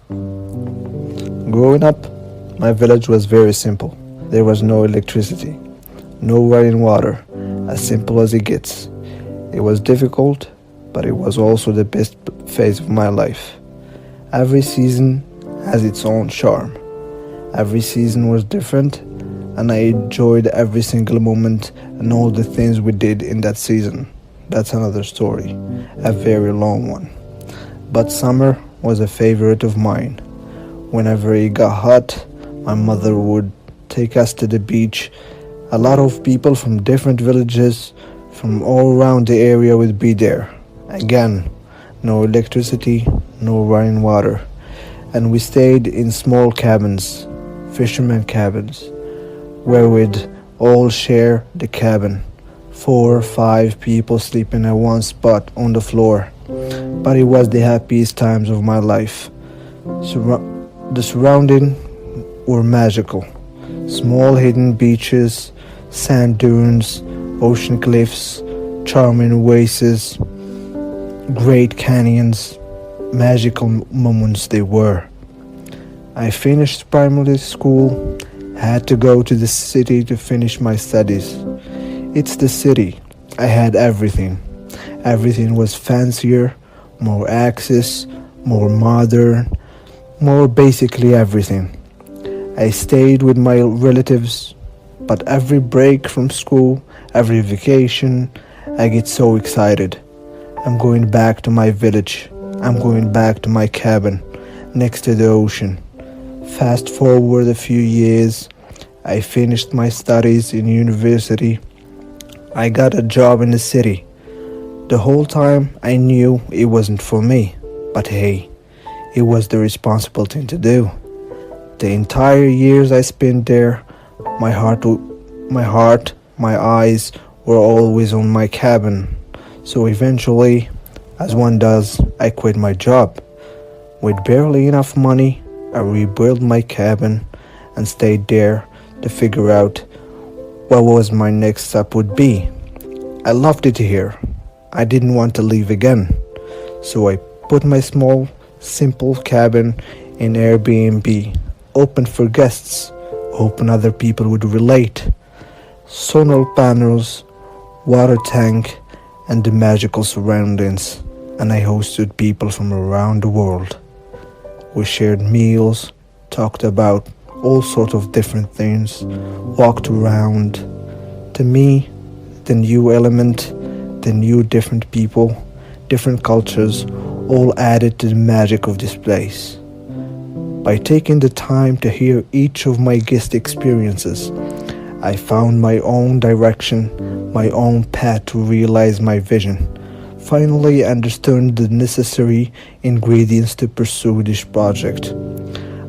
Growing up, my village was very simple. There was no electricity, no running water, as simple as it gets. It was difficult, but it was also the best phase of my life. Every season has its own charm. Every season was different, and I enjoyed every single moment and all the things we did in that season. That's another story, a very long one. But summer was a favorite of mine. Whenever it got hot, my mother would take us to the beach. A lot of people from different villages from all around the area would be there. Again, no electricity, no running water. And we stayed in small cabins, fishermen cabins, where we'd all share the cabin. 4 or 5 people sleeping at one spot on the floor. But it was the happiest times of my life. The surroundings were magical. Small hidden beaches, sand dunes, ocean cliffs, charming oases, great canyons, magical moments they were. I finished primary school, had to go to the city to finish my studies. It's the city. I had everything. Everything was fancier, more access, more modern, more basically everything. I stayed with my relatives, but every break from school, every vacation, I get so excited. I'm going back to my village. I'm going back to my cabin next to the ocean. Fast forward a few years, I finished my studies in university. I got a job in the city. The whole time I knew it wasn't for me, but hey, it was the responsible thing to do. The entire years I spent there, my heart, my eyes were always on my cabin. So eventually, as one does, I quit my job. With barely enough money, I rebuilt my cabin and stayed there to figure out what was my next step would be. I loved it here. I didn't want to leave again. So I put my small, simple cabin in Airbnb, open for guests, open other people would relate. Solar panels, water tank, and the magical surroundings. And I hosted people from around the world. We shared meals, talked about all sorts of different things, walked around. To me, the new element, the new different people, different cultures, all added to the magic of this place. By taking the time to hear each of my guest experiences, I found my own direction, my own path to realize my vision. Finally, I understood the necessary ingredients to pursue this project.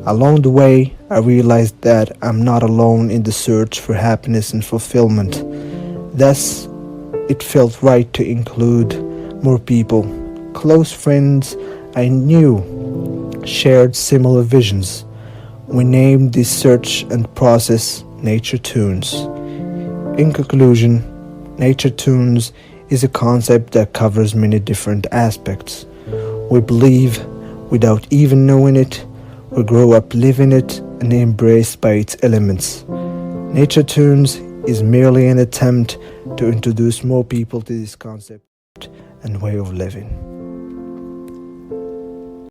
Along the way, I realized that I'm not alone in the search for happiness and fulfillment. Thus, it felt right to include more people, close friends I knew shared similar visions. We named this search and process Nature Tunes. In conclusion, Nature Tunes is a concept that covers many different aspects. We believe, without even knowing it, we grow up living it and embraced by its elements. Nature Tunes is merely an attempt to introduce more people to this concept and way of living.